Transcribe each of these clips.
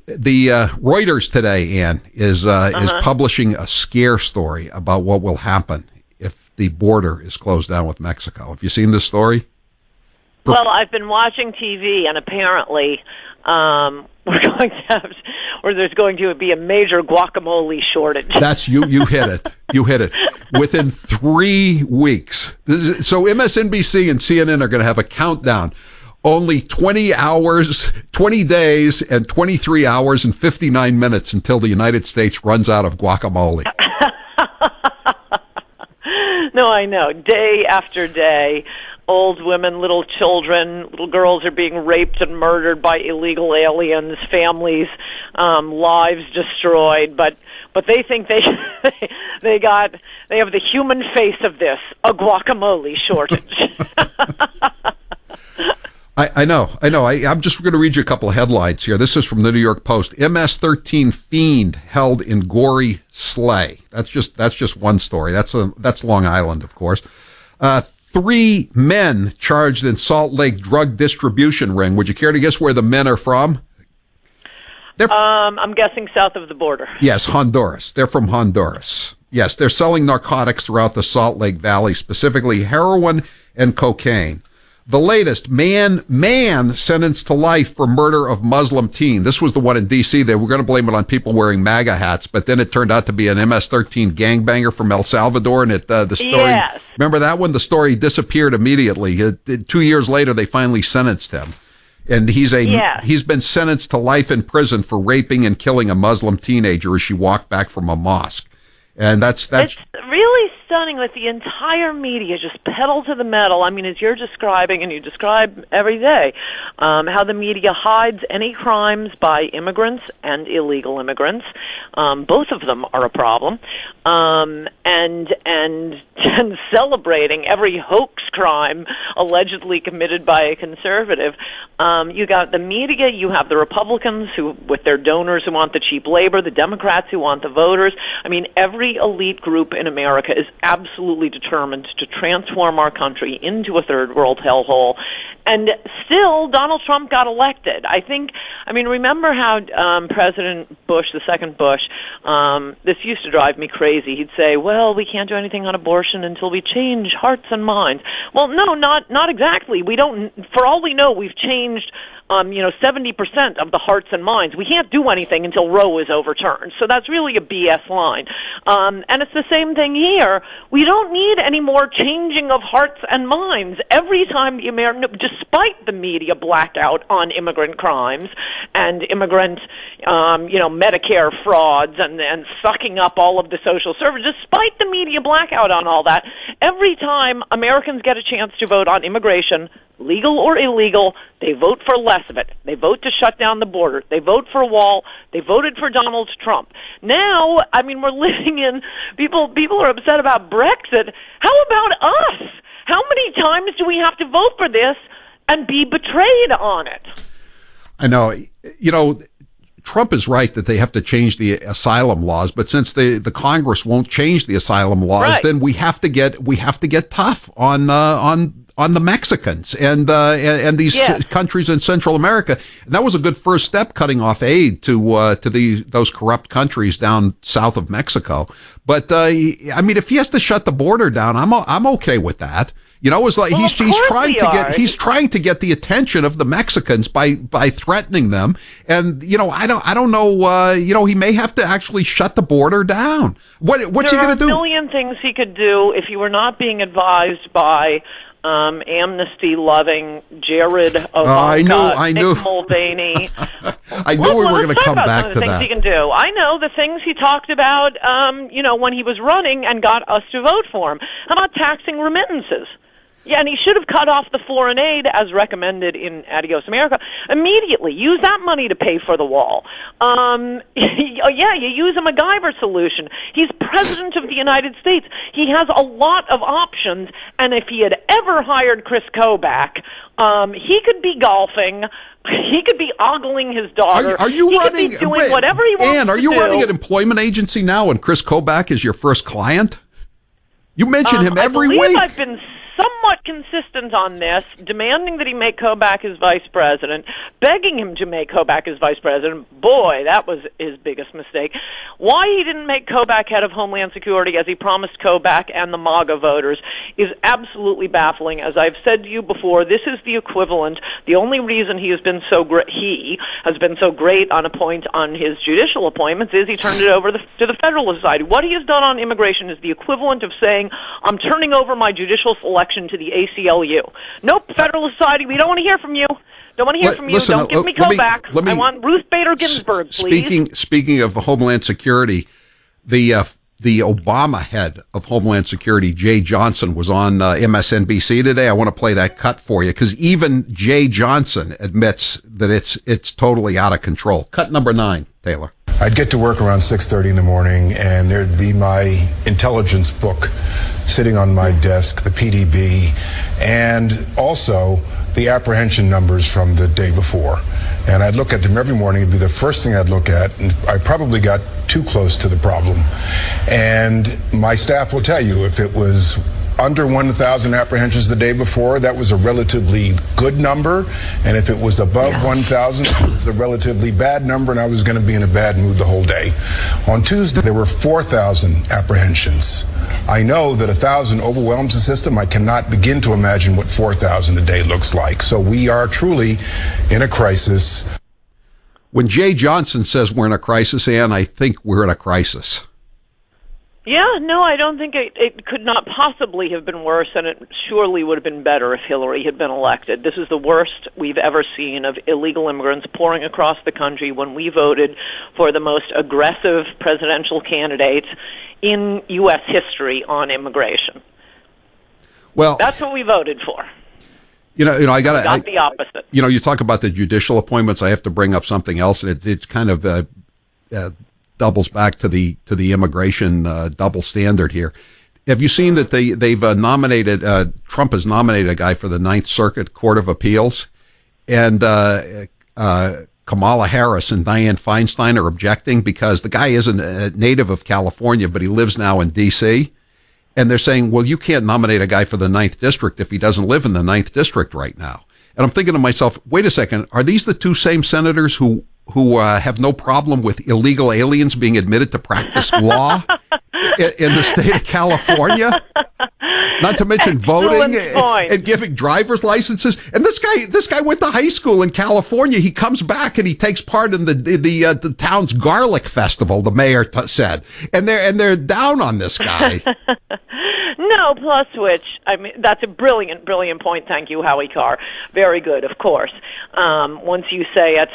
The Reuters today, Ann, is publishing a scare story about what will happen if the border is closed down with Mexico. Have you seen this story? Well, I've been watching TV, and apparently we're going to have, or there's going to be a major guacamole shortage. That's you hit it. You hit it. Within 3 weeks. So MSNBC and CNN are going to have a countdown. Only 20 days and 23 hours and 59 minutes until the United States runs out of guacamole. No, I know. Day after day, old women, little children, little girls are being raped and murdered by illegal aliens, families, lives destroyed, but they think they have the human face of this, a guacamole shortage. I know. I'm just going to read you a couple of headlines here. This is from the New York Post. MS-13 fiend held in gory sleigh. That's just one story. That's Long Island, of course. 3 men charged in Salt Lake drug distribution ring. Would you care to guess where the men are from? I'm guessing south of the border. Yes, Honduras. They're from Honduras. Yes, they're selling narcotics throughout the Salt Lake Valley, specifically heroin and cocaine. The latest, man sentenced to life for murder of Muslim teen. This was the one in D.C. They were going to blame it on people wearing MAGA hats, but then it turned out to be an MS-13 gangbanger from El Salvador, and the story. Yes. Remember that one? The story disappeared immediately. 2 years later, they finally sentenced him, and he's been sentenced to life in prison for raping and killing a Muslim teenager as she walked back from a mosque. And that's it's really stunning that the entire media just pedal to the metal. I mean, as you're describing, and you describe every day, how the media hides any crimes by immigrants and illegal immigrants. Both of them are a problem. And celebrating every hoax crime allegedly committed by a conservative. You got the media, you have the Republicans who, with their donors who want the cheap labor, the Democrats who want the voters. I mean, every elite group in America is absolutely determined to transform our country into a third world hellhole. And still, Donald Trump got elected. Remember how President Bush, the second Bush, this used to drive me crazy. He'd say, well, we can't do anything on abortion until we change hearts and minds. Well, no, not exactly. We don't, for all we know, we've changed 70% of the hearts and minds. We can't do anything until Roe is overturned. So that's really a BS line. And it's the same thing here. We don't need any more changing of hearts and minds. Every time despite the media blackout on immigrant crimes and immigrant, Medicare frauds and sucking up all of the social services, despite the media blackout on all that, every time Americans get a chance to vote on immigration, legal or illegal, they vote for less of it. They vote to shut down the border. They vote for a wall. They voted for Donald Trump. Now, we're living in, people are upset about Brexit. How about us? How many times do we have to vote for this and be betrayed on it? I know. Trump is right that they have to change the asylum laws, but since the Congress won't change the asylum laws, right, then we have to get tough on the Mexicans and these countries in Central America. And that was a good first step, cutting off aid to those corrupt countries down south of Mexico. But if he has to shut the border down, I'm okay with that. It's like he's trying to get the attention of the Mexicans by threatening them. And I don't know. He may have to actually shut the border down. What's he going to do? There are a million things he could do if he were not being advised by amnesty-loving Jared Nick Mulvaney. I knew we were going to come back to that. Things he can do. I know the things he talked about, when he was running and got us to vote for him. How about taxing remittances? Yeah, and he should have cut off the foreign aid as recommended in Adios America immediately. Use that money to pay for the wall. You use a MacGyver solution. He's president of the United States. He has a lot of options, and if he had ever hired Chris Kobach, he could be golfing. He could be ogling his daughter. Are you running? Could be doing whatever he wants to do. Ann, are you running an employment agency now, and Chris Kobach is your first client? You mention him every week. I've been somewhat consistent on this, demanding that he make Kobach his vice president, begging him to make Kobach his vice president. Boy, that was his biggest mistake. Why he didn't make Kobach head of Homeland Security, as he promised Kobach and the MAGA voters, is absolutely baffling. As I've said to you before, this is the equivalent. The only reason he has been so great on his judicial appointments is he turned it over to the Federalist Society. What he has done on immigration is the equivalent of saying, I'm turning over my judicial selection to the ACLU. Nope, Federalist Society, we don't want to hear from you. Don't want to hear from you. Listen, don't give me Kobach. I want Ruth Bader Ginsburg, please. Speaking of Homeland Security, the Obama head of Homeland Security, Jay Johnson, was on MSNBC today. I want to play that cut for you because even Jay Johnson admits that it's totally out of control. Cut number 9, Taylor. I'd get to work around 6:30 in the morning, and there'd be my intelligence book sitting on my desk, the PDB, and also the apprehension numbers from the day before. And I'd look at them every morning. It'd be the first thing I'd look at, and I probably got too close to the problem. And my staff will tell you, if it was under 1,000 apprehensions the day before, that was a relatively good number. And if it was above 1,000, it was a relatively bad number, and I was going to be in a bad mood the whole day. On Tuesday, there were 4,000 apprehensions. I know that 1,000 overwhelms the system. I cannot begin to imagine what 4,000 a day looks like. So we are truly in a crisis. When Jay Johnson says we're in a crisis, Ann, I think we're in a crisis. Yeah, no, I don't think it could not possibly have been worse, and it surely would have been better if Hillary had been elected. This is the worst we've ever seen of illegal immigrants pouring across the country when we voted for the most aggressive presidential candidate in U.S. history on immigration. Well, that's what we voted for. I got the opposite. You talk about the judicial appointments. I have to bring up something else, and it kind of doubles back to the immigration double standard here. Have you seen that they've nominated Trump has nominated a guy for the Ninth Circuit Court of Appeals, and Kamala Harris and Dianne Feinstein are objecting because the guy isn't a native of California, but he lives now in D.C., and they're saying, well, you can't nominate a guy for the Ninth District if he doesn't live in the Ninth District right now. And I'm thinking to myself, wait a second, are these the two same senators who have no problem with illegal aliens being admitted to practice law in the state of California? Not to mention voting and giving driver's licenses. And this guy went to high school in California. He comes back and he takes part in the town's garlic festival, the mayor said. And they're down on this guy. No, plus which, I mean, that's a brilliant point. Thank you, Howie Carr. Very good, of course. Once you say it,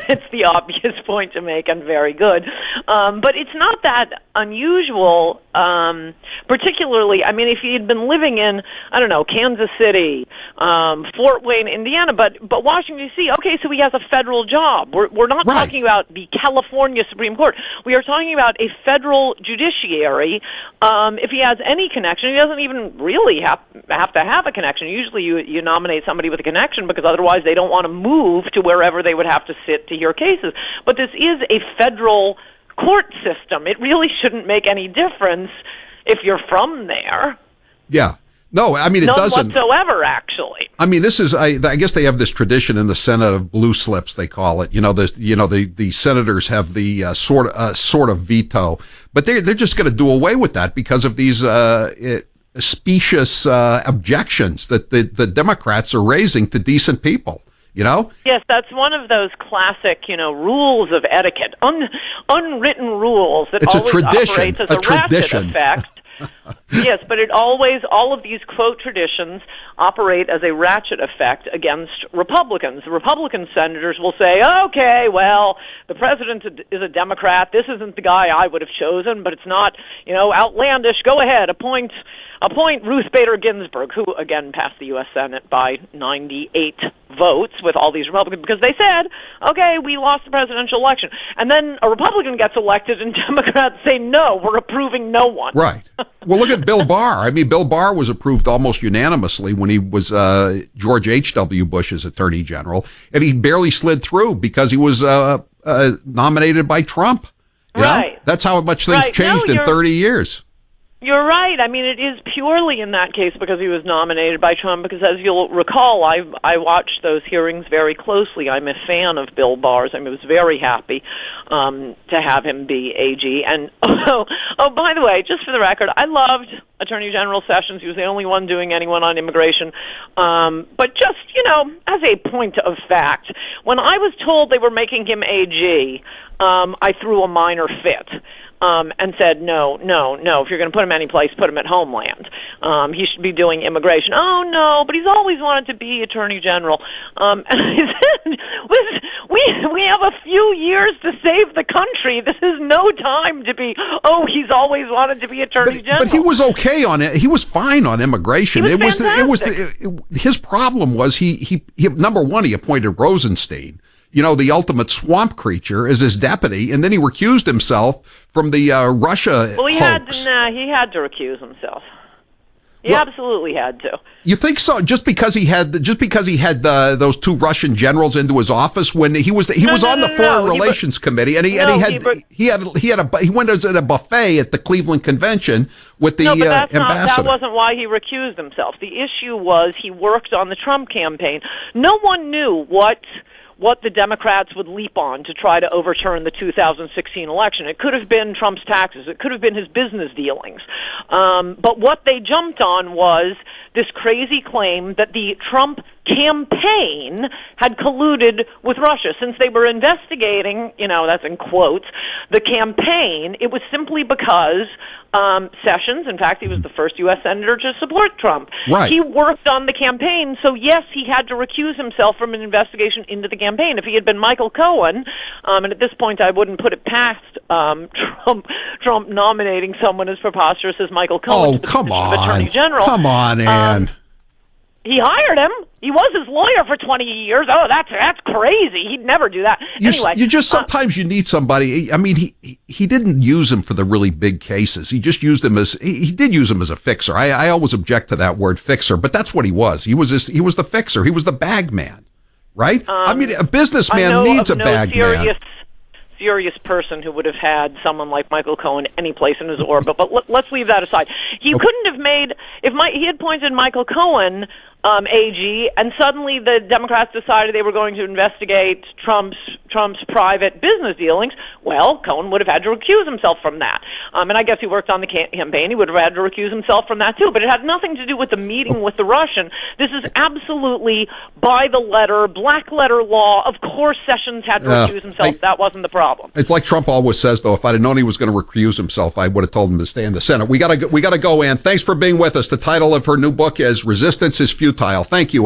it's the obvious point to make, and very good. But it's not that unusual, particularly, I mean, if you'd been living in, I don't know, Kansas City, Fort Wayne, Indiana, but Washington, D.C., okay, so he has a federal job. We're not talking about the California Supreme Court. We are talking about a federal judiciary. If he has any connection, he doesn't even really have to have a connection. Usually you nominate somebody with a connection because otherwise they don't want to move to wherever they would have to sit to hear cases. But this is a federal court system. It really shouldn't make any difference if you're from there. Yeah. No, I mean, it doesn't. None whatsoever, actually. I mean, this is, I guess they have this tradition in the Senate of blue slips, they call it. The senators have the sort of veto, but they're just going to do away with that because of these specious objections that the Democrats are raising to decent people. Yes, that's one of those classic, rules of etiquette, unwritten rules that it's always operates as a tradition. ratchet effect. Yes, but all of these quote traditions operate as a ratchet effect against Republicans. The Republican senators will say, okay, well, the president is a Democrat. This isn't the guy I would have chosen, but it's not, outlandish. Go ahead, appoint Ruth Bader Ginsburg, who again passed the U.S. Senate by 98 votes with all these Republicans, because they said, okay, we lost the presidential election. And then a Republican gets elected and Democrats say, no, we're approving no one. Right. Well, look at Bill Barr. I mean, Bill Barr was approved almost unanimously when he was George H.W. Bush's attorney general, and he barely slid through because he was nominated by Trump. Right. That's how much things changed in 30 years. You're right. I mean, it is purely in that case because he was nominated by Trump, because as you'll recall, I watched those hearings very closely. I'm a fan of Bill Barr's. I was very happy to have him be AG. And, by the way, just for the record, I loved Attorney General Sessions. He was the only one doing anyone on immigration. But just, as a point of fact, when I was told they were making him AG, I threw a minor fit. And said, no, if you're going to put him any place, put him at Homeland. He should be doing immigration. Oh, no, but he's always wanted to be Attorney General. And I said, we have a few years to save the country. This is no time to be, he's always wanted to be Attorney General. But he was okay on it. He was fine on immigration. His problem was he number one, he appointed Rosenstein, the ultimate swamp creature, as his deputy, and then he recused himself from the Russia Well, he hoax. he had to recuse himself. He absolutely had to. You think so? Just because he had those two Russian generals into his office when he was on the Foreign Relations Committee, and he went to a buffet at the Cleveland Convention with the ambassador. That wasn't why he recused himself. The issue was he worked on the Trump campaign. No one knew what the Democrats would leap on to try to overturn the 2016 election. It could have been Trump's taxes. It could have been his business dealings. But what they jumped on was this crazy claim that the Trump campaign had colluded with Russia. Since they were investigating, that's in quotes, the campaign, it was simply because Sessions, in fact, he was the first U.S. senator to support Trump. Right. He worked on the campaign, so yes, he had to recuse himself from an investigation into the campaign. If he had been Michael Cohen, and at this point I wouldn't put it past Trump nominating someone as preposterous as Michael Cohen to the position of Attorney General. Come on, Ann. He hired him. He was his lawyer for 20 years. Oh, that's crazy. He'd never do that. Sometimes you need somebody. I mean, he didn't use him for the really big cases. He just used him he did use him as a fixer. I always object to that word fixer, but that's what he was. He was the fixer. He was the bag man, right? A businessman needs a bag man. Serious person who would have had someone like Michael Cohen any place in his orbit. But let's leave that aside. He couldn't have made, he had appointed Michael Cohen AG, and suddenly the Democrats decided they were going to investigate Trump's private business dealings. Well, Cohen would have had to recuse himself from that. And I guess he worked on the campaign. He would have had to recuse himself from that too. But it had nothing to do with the meeting with the Russian. This is absolutely by the letter, black letter law. Of course, Sessions had to recuse himself. That wasn't the problem. It's like Trump always says, though. If I'd have known he was going to recuse himself, I would have told him to stay in the Senate. We got to go, Ann. Thanks for being with us. The title of her new book is "Resistance is Futile." Thank you.